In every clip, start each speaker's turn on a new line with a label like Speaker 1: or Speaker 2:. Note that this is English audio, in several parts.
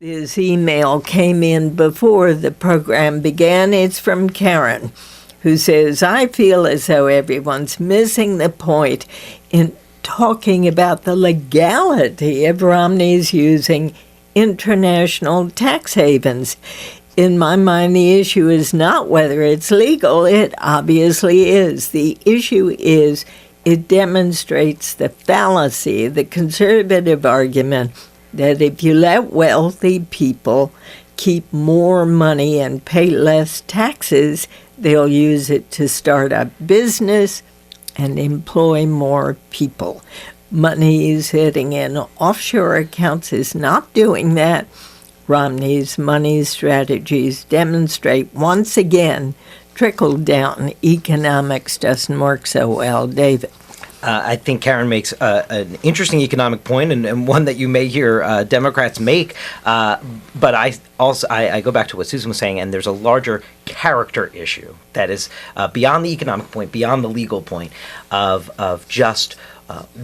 Speaker 1: This email came in before the program began. It's from Karen, who says, I feel as though everyone's missing the point in talking about the legality of Romney's using international tax havens. In my mind, the issue is not whether it's legal. It obviously is. The issue is it demonstrates the fallacy, the conservative argument that if you let wealthy people keep more money and pay less taxes, they'll use it to start a business and employ more people. Money sitting in offshore accounts is not doing that. Romney's money strategies demonstrate once again trickle-down economics doesn't work so well. David.
Speaker 2: I think Karen makes an interesting economic point, and one that you may hear Democrats make. But I go back to what Susan was saying, and there's a larger character issue that is beyond the economic point, beyond the legal point of just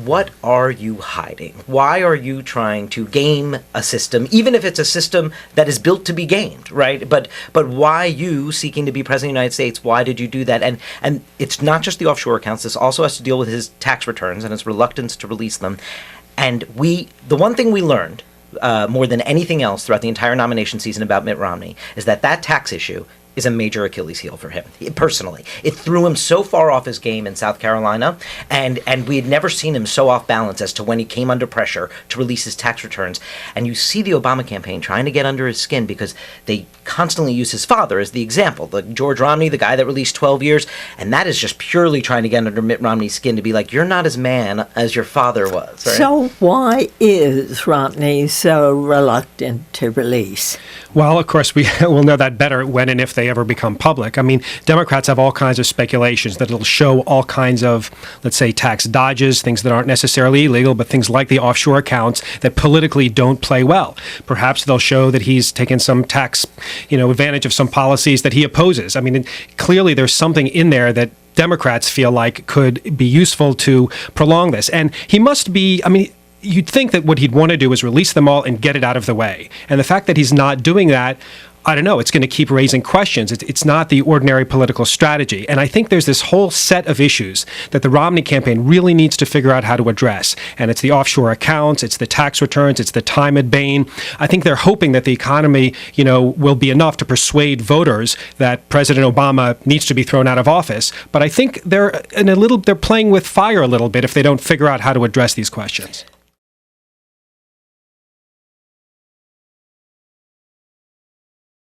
Speaker 2: what are you hiding? Why are you trying to game a system, even if it's a system that is built to be gamed, right? But why you seeking to be president of the United States? Why did you do that? And it's not just the offshore accounts. This also has to deal with his tax returns and his reluctance to release them. And the one thing we learned more than anything else throughout the entire nomination season about Mitt Romney is that tax issue is a major Achilles heel for him, personally. It threw him so far off his game in South Carolina, and we had never seen him so off balance as to when he came under pressure to release his tax returns. And you see the Obama campaign trying to get under his skin because they constantly use his father as the example, the George Romney, the guy that released 12 years, and that is just purely trying to get under Mitt Romney's skin to be like, you're not as man as your father was. Right?
Speaker 1: So why is Romney so reluctant to release?
Speaker 3: Well, of course, we will know that better when and if they ever become public. I mean, Democrats have all kinds of speculations that it'll show all kinds of, let's say, tax dodges, things that aren't necessarily illegal, but things like the offshore accounts that politically don't play well. Perhaps they'll show that he's taken some tax, advantage of some policies that he opposes. I mean, clearly there's something in there that Democrats feel like could be useful to prolong this. And he must be, you'd think that what he'd want to do is release them all and get it out of the way. And the fact that he's not doing that, I don't know, it's going to keep raising questions. It's not the ordinary political strategy. And I think there's this whole set of issues that the Romney campaign really needs to figure out how to address. And it's the offshore accounts, it's the tax returns, it's the time at Bain. I think they're hoping that the economy, will be enough to persuade voters that President Obama needs to be thrown out of office. But I think they're playing with fire a little bit if they don't figure out how to address these questions.